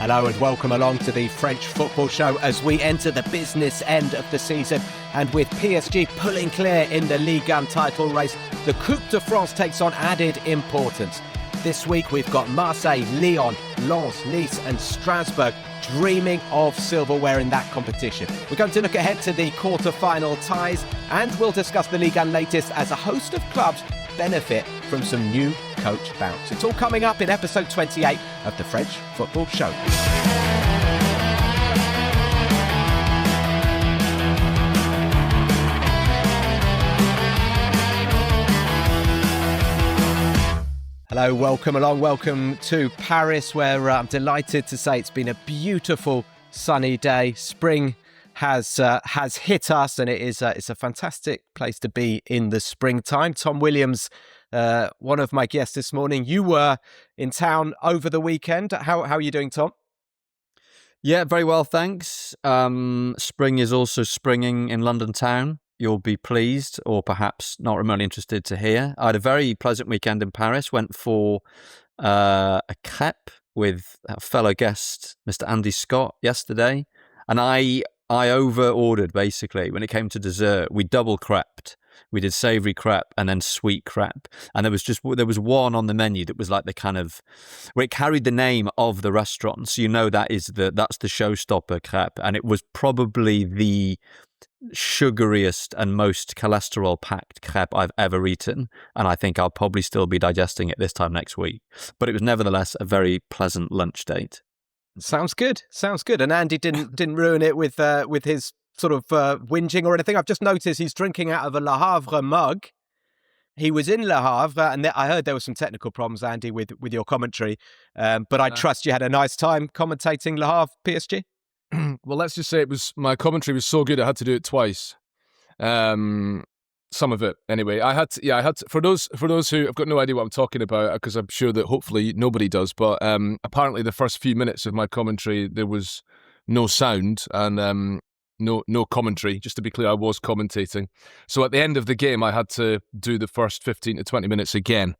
Hello and welcome along to the French Football Show as we enter the business end of the season, and with PSG pulling clear in the Ligue 1 title race, the Coupe de France takes on added importance. This week we've got Marseille, Lyon, Lens, Nice and Strasbourg dreaming of silverware in that competition. We're going to look ahead to the quarter-final ties, and we'll discuss the Ligue 1 latest as a host of clubs benefit from some new coach bounce. It's all coming up in episode 28 of the French Football Show. Hello, welcome along. Welcome to Paris, where I'm delighted to say it's been a beautiful sunny day. Spring has hit us, and it's a fantastic place to be in the springtime. Tom Williams, one of my guests this morning. You were in town over the weekend. How are you doing, Tom? Yeah, very well, thanks. Spring is also springing in London town. You'll be pleased, or perhaps not remotely interested to hear. I had a very pleasant weekend in Paris. Went for a crêpe with a fellow guest, Mr. Andy Scott, yesterday, and I over-ordered, basically. When it came to dessert, we double crêped. We did savoury crêpe and then sweet crêpe. And there was one on the menu that was like the kind of, where it carried the name of the restaurant. So you know that's the showstopper crêpe. And it was probably the sugariest and most cholesterol-packed crêpe I've ever eaten. And I think I'll probably still be digesting it this time next week. But it was nevertheless a very pleasant lunch date. Sounds good. And Andy didn't ruin it with his sort of whinging or anything. I've just noticed he's drinking out of a Le Havre mug. He was in Le Havre, and I heard there were some technical problems, Andy, with your commentary. But I trust you had a nice time commentating Le Havre PSG. Well, let's just say my commentary was so good I had to do it twice. Some of it, anyway. I had to, for those who have got no idea what I'm talking about, because I'm sure that hopefully nobody does, but apparently the first few minutes of my commentary there was no sound and no commentary. Just to be clear, I was commentating. So at the end of the game, I had to do the first 15 to 20 minutes again,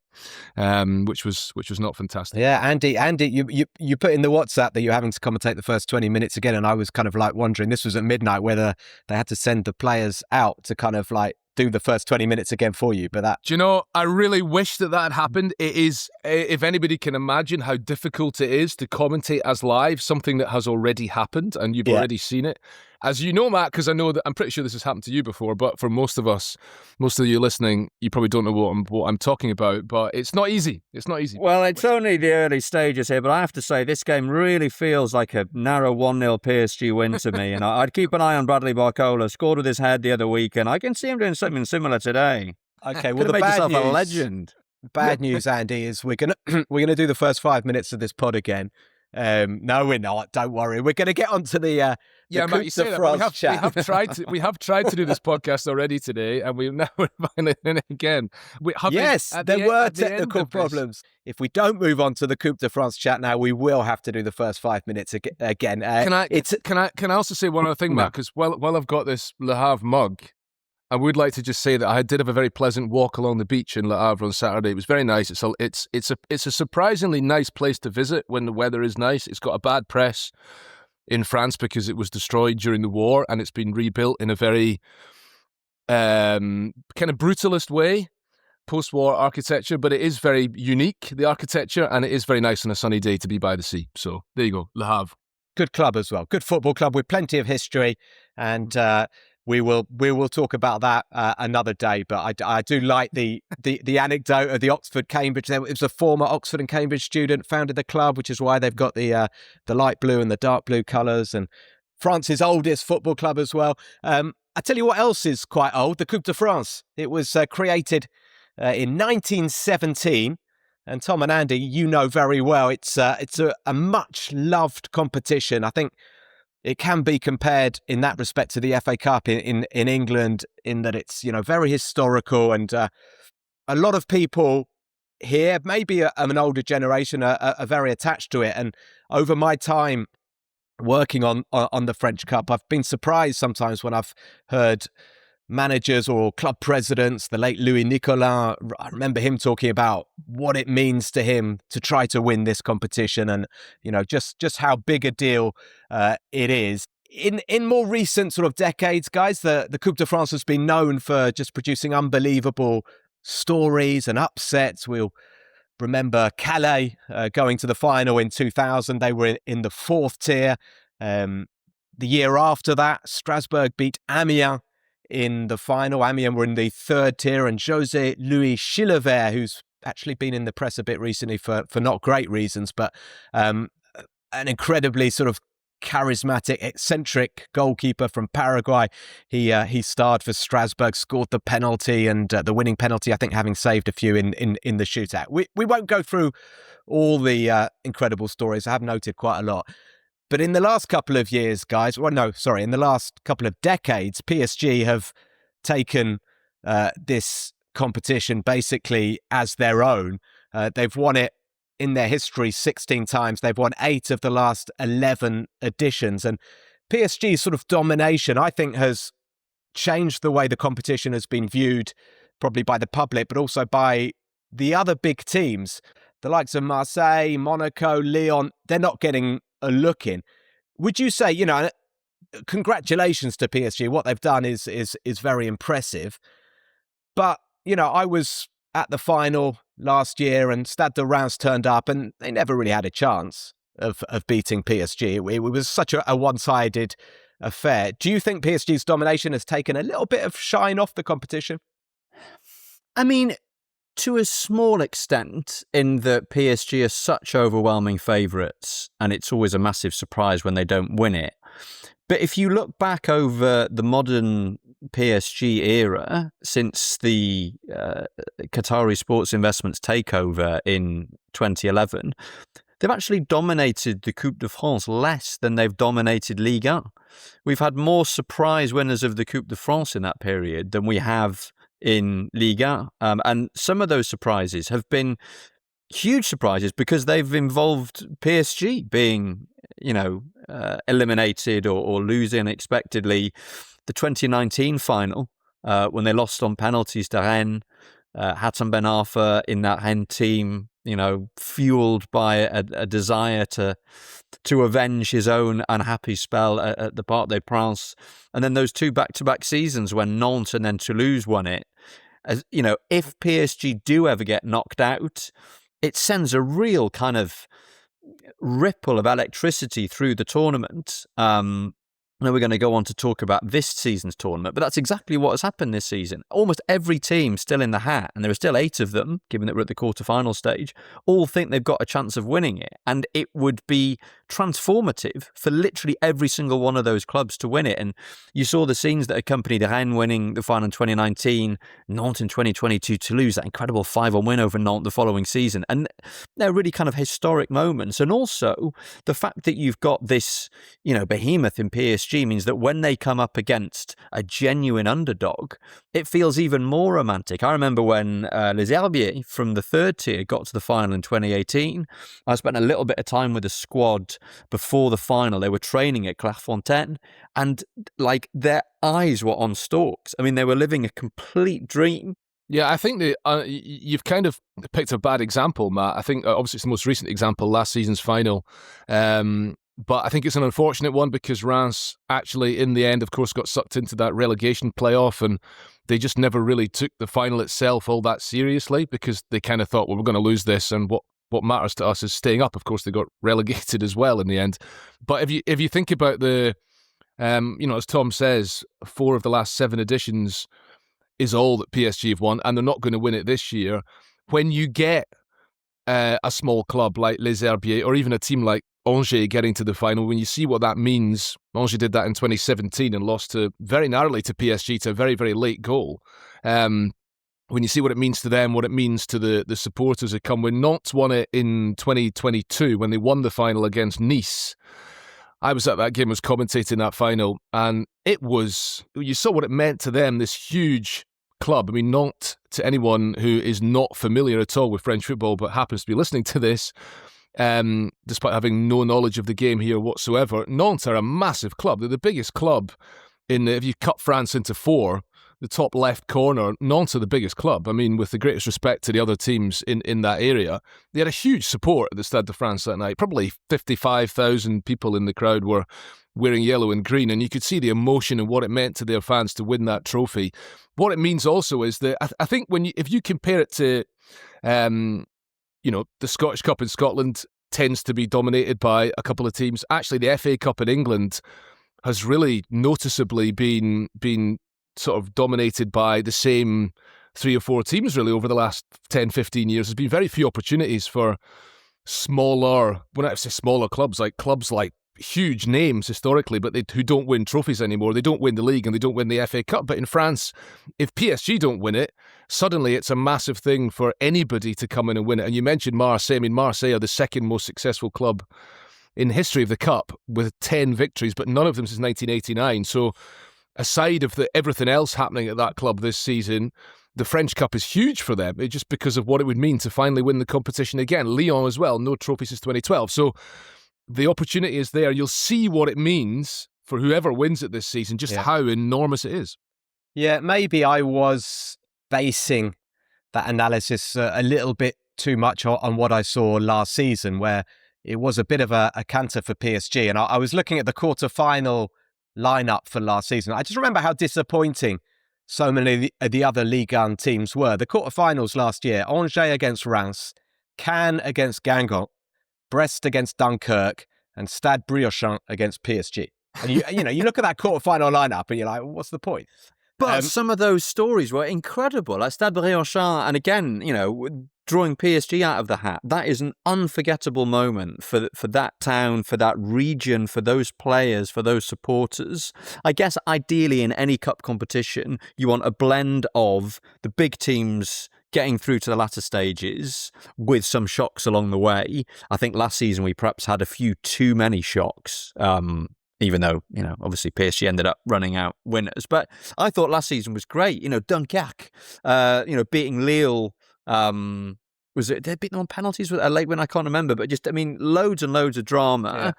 which was not fantastic. Yeah, Andy, you put in the WhatsApp that you're having to commentate the first 20 minutes again, and I was kind of like wondering, this was at midnight, whether they had to send the players out to kind of like do the first 20 minutes again for you. But that, do you know, I really wish that had happened. It is, if anybody can imagine how difficult it is to commentate as live, something that has already happened and you've already seen it. As you know, Matt, because I know that I'm pretty sure this has happened to you before, but for most of you listening, you probably don't know what I'm talking about, but it's not easy. Well, it's only the early stages here, but I have to say this game really feels like a narrow 1-0 PSG win to me, and I'd keep an eye on Bradley Barcola. Scored with his head the other week, and I can see him doing something similar today. Okay, well, the bad news, a legend. Bad news, Andy, is we're gonna do the first 5 minutes of this pod again. No, we're not. Don't worry. We're going to get onto the Matt, you say that. We have tried to do this podcast already today, and we're finally in it again. There were technical problems. If we don't move on to the Coupe de France chat now, we will have to do the first 5 minutes again. Can I also say one other thing, Matt? Because while I've got this Le Havre mug, I would like to just say that I did have a very pleasant walk along the beach in Le Havre on Saturday. It was very nice. It's a surprisingly nice place to visit when the weather is nice. It's got a bad press in France because it was destroyed during the war, and it's been rebuilt in a very kind of brutalist way, post-war architecture. But it is very unique, the architecture, and it is very nice on a sunny day to be by the sea. So there you go, Le Havre. Good club as well. Good football club with plenty of history, and we will talk about that another day. But I do like the anecdote of the Oxford-Cambridge. It was a former Oxford and Cambridge student founded the club, which is why they've got the light blue and the dark blue colours, and France's oldest football club as well. I tell you what else is quite old, the Coupe de France. It was created in 1917. And Tom and Andy, you know very well, it's a much loved competition. I think it can be compared in that respect to the FA Cup in England, in that it's, very historical, and a lot of people here, maybe an older generation, are very attached to it. And over my time working on the French Cup, I've been surprised sometimes when I've heard managers or club presidents, the late Louis Nicolin. I remember him talking about what it means to him to try to win this competition, and just how big a deal it is. In more recent sort of decades, guys, the Coupe de France has been known for just producing unbelievable stories and upsets. We'll remember Calais going to the final in 2000. They were in the 4th tier. The year after that, Strasbourg beat Amiens in the final. Amiens were in the 3rd tier, and José Louis Chilevert, who's actually been in the press a bit recently for not great reasons, but an incredibly sort of charismatic, eccentric goalkeeper from Paraguay. He starred for Strasbourg, scored the penalty, and the winning penalty, I think, having saved a few in the shootout. We won't go through all the incredible stories. I have noted quite a lot. But in the last couple of years, guys, in the last couple of decades, PSG have taken this competition basically as their own. They've won it in their history 16 times. They've won 8 of the last 11 editions. And PSG's sort of domination, I think, has changed the way the competition has been viewed, probably by the public, but also by the other big teams. The likes of Marseille, Monaco, Lyon, they're not getting a look in. Would you say, congratulations to PSG. What they've done is very impressive. But, I was at the final last year and Stade de Reims turned up and they never really had a chance of beating PSG. It was such a one-sided affair. Do you think PSG's domination has taken a little bit of shine off the competition? I mean, to a small extent, in that PSG are such overwhelming favourites, and it's always a massive surprise when they don't win it. But if you look back over the modern PSG era, since the Qatari Sports Investments takeover in 2011, they've actually dominated the Coupe de France less than they've dominated Ligue 1. We've had more surprise winners of the Coupe de France in that period than we have in Ligue 1. And some of those surprises have been huge surprises because they've involved PSG being, eliminated or losing unexpectedly. The 2019 final, when they lost on penalties to Rennes, Hatem Ben Arfa in that Rennes team, fueled by a desire to avenge his own unhappy spell at the Parc des Princes. And then those 2 back-to-back seasons when Nantes and then Toulouse won it. As if PSG do ever get knocked out, it sends a real kind of ripple of electricity through the tournament. Now we're going to go on to talk about this season's tournament, but that's exactly what has happened this season. Almost every team still in the hat, and there are still 8 of them, given that we're at the quarterfinal stage, all think they've got a chance of winning it. And it would be transformative for literally every single one of those clubs to win it. And you saw the scenes that accompanied Rennes winning the final in 2019, Nantes in 2022, Toulouse, that incredible 5-1 win over Nantes the following season. And they're really kind of historic moments. And also the fact that you've got this, behemoth in PSG means that when they come up against a genuine underdog, it feels even more romantic. I remember when Les Herbiers from the 3rd tier got to the final in 2018. I spent a little bit of time with the squad before the final. They were training at Clairefontaine, and their eyes were on stalks. I mean, they were living a complete dream. Yeah, I think that you've kind of picked a bad example, Matt. I think obviously it's the most recent example, last season's final. But I think it's an unfortunate one because Reims actually, in the end, of course, got sucked into that relegation playoff, and they just never really took the final itself all that seriously because they kind of thought, well, we're going to lose this, and what matters to us is staying up. Of course, they got relegated as well in the end. But if you think about the, as Tom says, 4 of the last 7 editions is all that PSG have won, and they're not going to win it this year. When you get a small club like Les Herbiers, or even a team like Angers getting to the final, when you see what that means, Angers did that in 2017 and lost very narrowly to PSG to a very, very late goal. When you see what it means to them, what it means to the supporters that come. When Nantes won it in 2022, when they won the final against Nice, I was at that game, was commentating that final, and you saw what it meant to them, this huge club. I mean, Nantes, to anyone who is not familiar at all with French football but happens to be listening to this, despite having no knowledge of the game here whatsoever, Nantes are a massive club. They're the biggest club if you cut France into 4, the top left corner, Nantes are the biggest club. I mean, with the greatest respect to the other teams in that area, they had a huge support at the Stade de France that night. Probably 55,000 people in the crowd were wearing yellow and green, and you could see the emotion and what it meant to their fans to win that trophy. What it means also is that I think if you compare it to, the Scottish Cup in Scotland tends to be dominated by a couple of teams. Actually, the FA Cup in England has really noticeably been sort of dominated by the same 3 or 4 teams really over the last 10, 15 years. There's been very few opportunities for smaller, when I say smaller clubs like huge names historically, but who don't win trophies anymore. They don't win the league and they don't win the FA Cup. But in France, if PSG don't win it, suddenly it's a massive thing for anybody to come in and win it. And you mentioned Marseille. I mean, Marseille are the second most successful club in the history of the Cup with 10 victories, but none of them since 1989. So aside of everything else happening at that club this season, the French Cup is huge for them, just because of what it would mean to finally win the competition again. Lyon as well, no trophy since 2012. So the opportunity is there. You'll see what it means for whoever wins it this season, just how enormous it is. Yeah, maybe I was basing that analysis a little bit too much on what I saw last season, where it was a bit of a canter for PSG. And I was looking at the quarter-final lineup for last season. I just remember how disappointing so many of the other Ligue 1 teams were. The quarter-finals last year, Angers against Reims, Cannes against Guingamp, Brest against Dunkirk, and Stade Briochin against PSG. And you look at that quarter-final lineup and you're like, what's the point? But some of those stories were incredible. Like Stade Briochin, and again, drawing PSG out of the hat, that is an unforgettable moment for that town, for that region, for those players, for those supporters. I guess ideally in any cup competition, you want a blend of the big teams getting through to the latter stages with some shocks along the way. I think last season we perhaps had a few too many shocks, even though, obviously PSG ended up running out winners. But I thought last season was great. Dunkirk, beating Lille. Was it, they beat them on penalties with a late win? I can't remember, but loads and loads of drama. Yeah.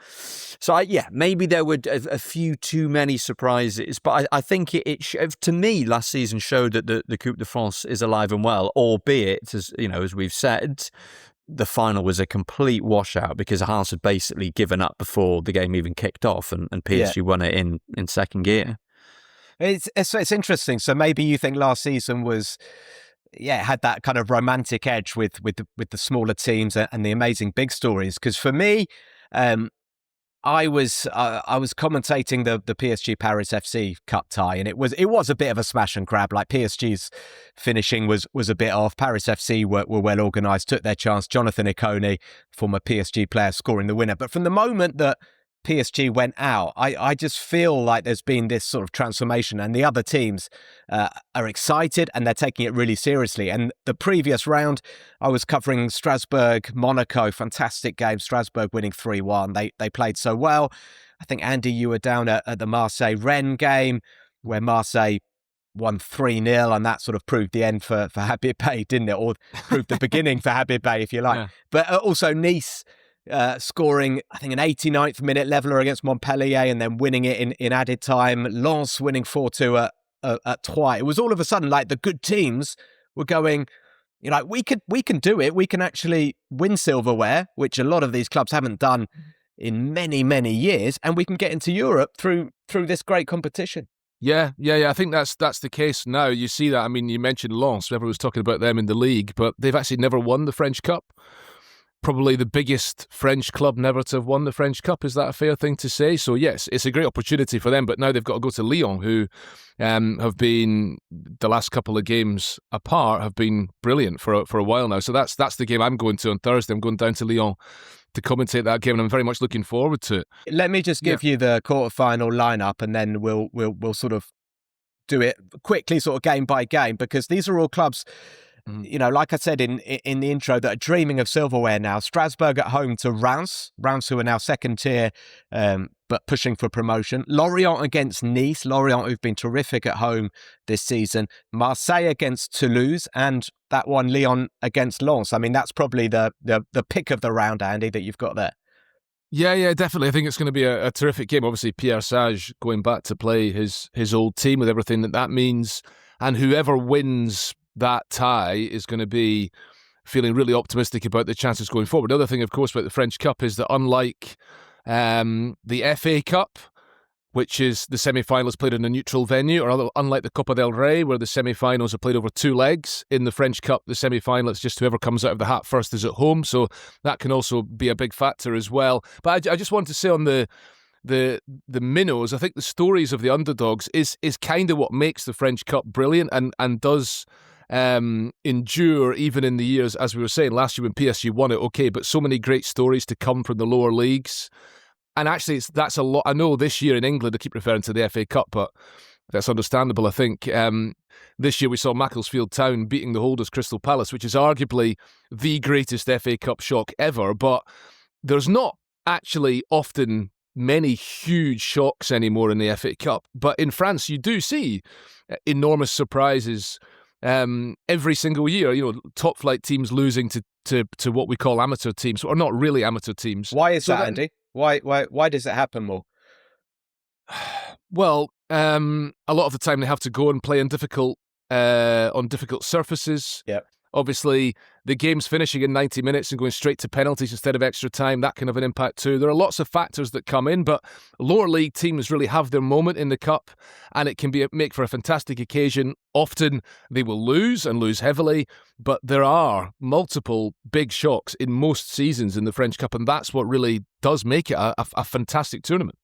So maybe there were a few too many surprises, but I think it to me last season showed that the Coupe de France is alive and well, albeit as we've said, the final was a complete washout because Haas had basically given up before the game even kicked off, and PSG won it in second gear. It's interesting. So maybe you think last season was, had that kind of romantic edge with the smaller teams and the amazing big stories. Because for me, I was commentating the PSG Paris FC Cup tie, and it was a bit of a smash and grab. Like PSG's finishing was a bit off. Paris FC were well organised, took their chance. Jonathan Ikone, former PSG player, scoring the winner. But from the moment that PSG went out, I just feel like there's been this sort of transformation, and the other teams are excited and they're taking it really seriously. And the previous round, I was covering Strasbourg, Monaco, fantastic game. Strasbourg winning 3-1. They played so well. I think, Andy, you were down at the Marseille-Rennes game where Marseille won 3-0, and that sort of proved the end for Habib Beye, didn't it? Or proved the beginning for Habib Beye, if you like. Yeah. But also Nice scoring, I think, an 89th minute leveller against Montpellier and then winning it in added time. Lens winning 4-2 at Troyes. It was all of a sudden like the good teams were going, we can do it. We can actually win silverware, which a lot of these clubs haven't done in many, many years, and we can get into Europe through this great competition. Yeah. I think that's the case now. You see that. I mean, you mentioned Lens. Everyone was talking about them in the league, but they've actually never won the French Cup. Probably the biggest French club never to have won the French Cup. Is that a fair thing to say? So yes, it's a great opportunity for them, but now they've got to go to Lyon, who have been, the last couple of games apart, have been brilliant for a while now. So that's the game I'm going to on Thursday. I'm going down to Lyon to commentate that game, and I'm very much looking forward to it. Let me just give you the quarterfinal lineup, and then we'll sort of do it quickly, sort of game by game, because these are all clubs, like I said in the intro, that are dreaming of silverware now. Strasbourg at home to Reims, who are now second tier, but pushing for promotion. Lorient against Nice, Lorient who've been terrific at home this season. Marseille against Toulouse, and that one, Lyon against Lens. I mean, that's probably the pick of the round, Andy, that you've got there. Yeah, definitely. I think it's going to be a terrific game. Obviously, Pierre Sage going back to play his old team with everything that means. and whoever wins that tie is going to be feeling really optimistic about the chances going forward. The other thing, of course, about the French Cup is that unlike the FA Cup, which is the semi-finals played in a neutral venue, or unlike the Copa del Rey, where the semi-finals are played over 2 legs, in the French Cup, the semi-final, it's just whoever comes out of the hat first is at home, so that can also be a big factor as well. But I just want to say on the minnows, I think the stories of the underdogs is kind of what makes the French Cup brilliant and does endure even in the years, as we were saying, last year when PSG won it, okay, but so many great stories to come from the lower leagues. And actually, that's a lot. I know this year in England, I keep referring to the FA Cup, but that's understandable, I think. This year we saw Macclesfield Town beating the holders Crystal Palace, which is arguably the greatest FA Cup shock ever. But there's not actually often many huge shocks anymore in the FA Cup. But in France, you do see enormous surprises every single year. You know, top flight teams losing to what we call amateur teams, or not really amateur teams. Why is that, Andy? Why does it happen more? Well, a lot of the time they have to go and play on difficult surfaces. Yeah. Obviously, the game's finishing in 90 minutes and going straight to penalties instead of extra time. That can have an impact too. There are lots of factors that come in, but lower league teams really have their moment in the cup, and it can make for a fantastic occasion. Often they will lose and lose heavily, but there are multiple big shocks in most seasons in the French Cup, and that's what really does make it a fantastic tournament.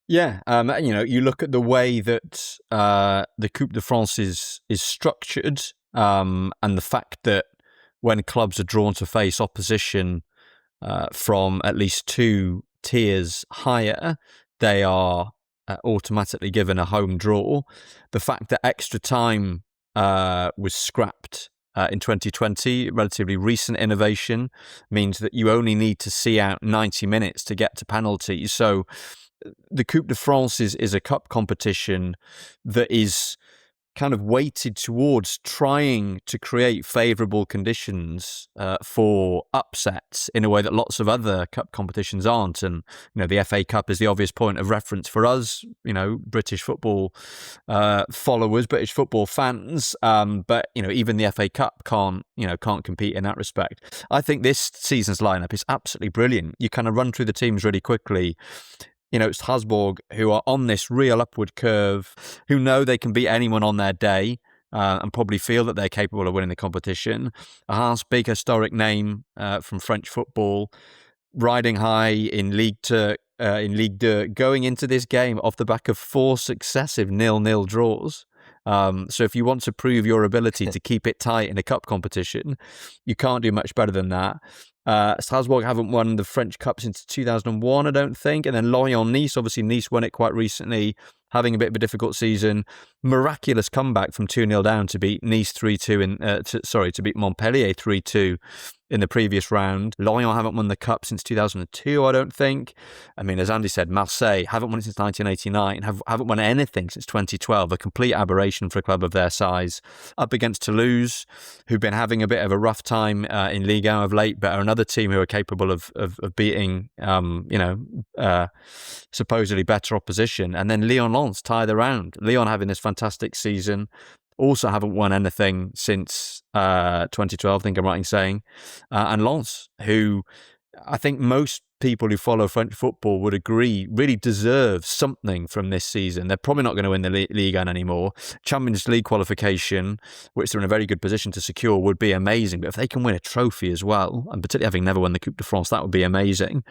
Yeah, you look at the way that the Coupe de France is structured, and the fact that when clubs are drawn to face opposition from at least 2 tiers higher, they are automatically given a home draw. The fact that extra time was scrapped in 2020, relatively recent innovation, means that you only need to see out 90 minutes to get to penalties. So the Coupe de France is a cup competition that is kind of weighted towards trying to create favourable conditions for upsets in a way that lots of other cup competitions aren't. And, the FA Cup is the obvious point of reference for us, British football followers, British football fans. But, even the FA Cup can't compete in that respect. I think this season's lineup is absolutely brilliant. You kind of run through the teams really quickly. It's Strasbourg who are on this real upward curve, who know they can beat anyone on their day and probably feel that they're capable of winning the competition. A big historic name from French football, riding high in Ligue 2, going into this game off the back of 4 successive 0-0 draws. So if you want to prove your ability to keep it tight in a cup competition, you can't do much better than that. Strasbourg haven't won the French Cup since 2001, I don't think. And then Lyon, Nice, obviously Nice won it quite recently, having a bit of a difficult season. Miraculous comeback from 2-0 down to beat Nice 3-2 to beat Montpellier 3-2 in the previous round. Lyon haven't won the cup since 2002, I don't think. I mean, as Andy said, Marseille haven't won it since 1989, haven't won anything since 2012, a complete aberration for a club of their size. Up against Toulouse, who've been having a bit of a rough time in Ligue 1 of late, but are another team who are capable of beating, supposedly better opposition. And then Lyon-Lens tie the round. Lyon having this fantastic season. Also haven't won anything since 2012, I think I'm right in saying. And Lens, who I think most people who follow French football would agree really deserve something from this season. They're probably not going to win the Ligue 1 anymore. Champions League qualification, which they're in a very good position to secure, would be amazing. But if they can win a trophy as well, and particularly having never won the Coupe de France, that would be amazing.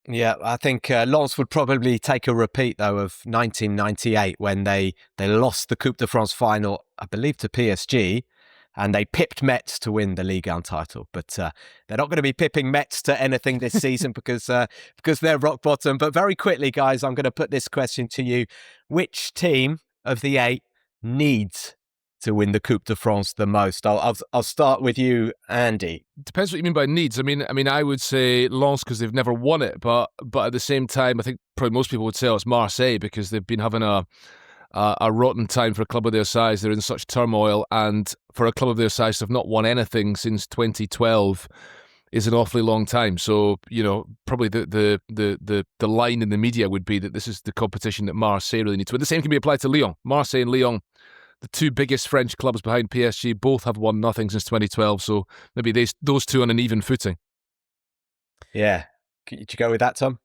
Yeah, I think Lens would probably take a repeat, though, of 1998 when they lost the Coupe de France final, I believe, to PSG, and they pipped Metz to win the Ligue 1 title. But they're not going to be pipping Metz to anything this season because they're rock bottom. But very quickly, guys, I'm going to put this question to you. Which team of the 8 needs to win the Coupe de France the most? I'll start with you, Andy. Depends what you mean by needs. I mean, I would say Lens because they've never won it, but at the same time, I think probably most people would say it's Marseille because they've been having a rotten time for a club of their size. They're in such turmoil, and for a club of their size to have not won anything since 2012 is an awfully long time. So, probably the line in the media would be that this is the competition that Marseille really needs to win. The same can be applied to Lyon. Marseille and Lyon, the two biggest French clubs behind PSG both have won nothing since 2012. So maybe those two on an even footing. Yeah. Did you go with that, Tom?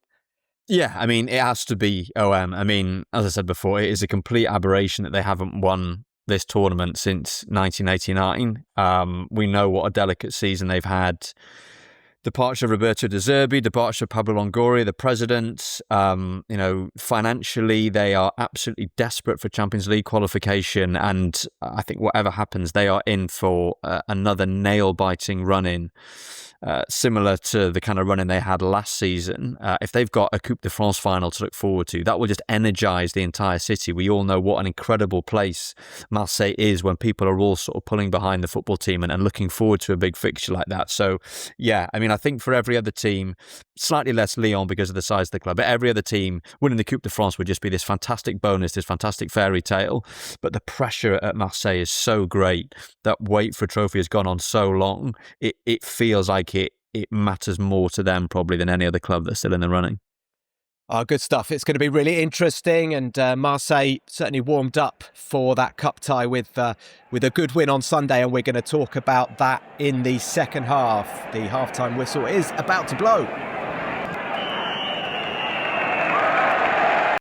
Yeah, I mean, it has to be OM. I mean, as I said before, it is a complete aberration that they haven't won this tournament since 1989. We know what a delicate season they've had. Departure of Roberto De Zerbi, departure of Pablo Longoria, the president. Financially, they are absolutely desperate for Champions League qualification. And I think whatever happens, they are in for another nail-biting run-in. Similar to the kind of run-in they had last season. If they've got a Coupe de France final to look forward to, that will just energise the entire city. We all know what an incredible place Marseille is when people are all sort of pulling behind the football team and looking forward to a big fixture like that. So, yeah, I mean, I think for every other team, slightly less Lyon because of the size of the club, but every other team winning the Coupe de France would just be this fantastic bonus, this fantastic fairy tale. But the pressure at Marseille is so great. That wait for a trophy has gone on so long. It feels like it matters more to them probably than any other club that's still in the running. Oh, good stuff. It's going to be really interesting, and Marseille certainly warmed up for that cup tie with a good win on Sunday, and we're going to talk about that in the second half. The halftime whistle is about to blow.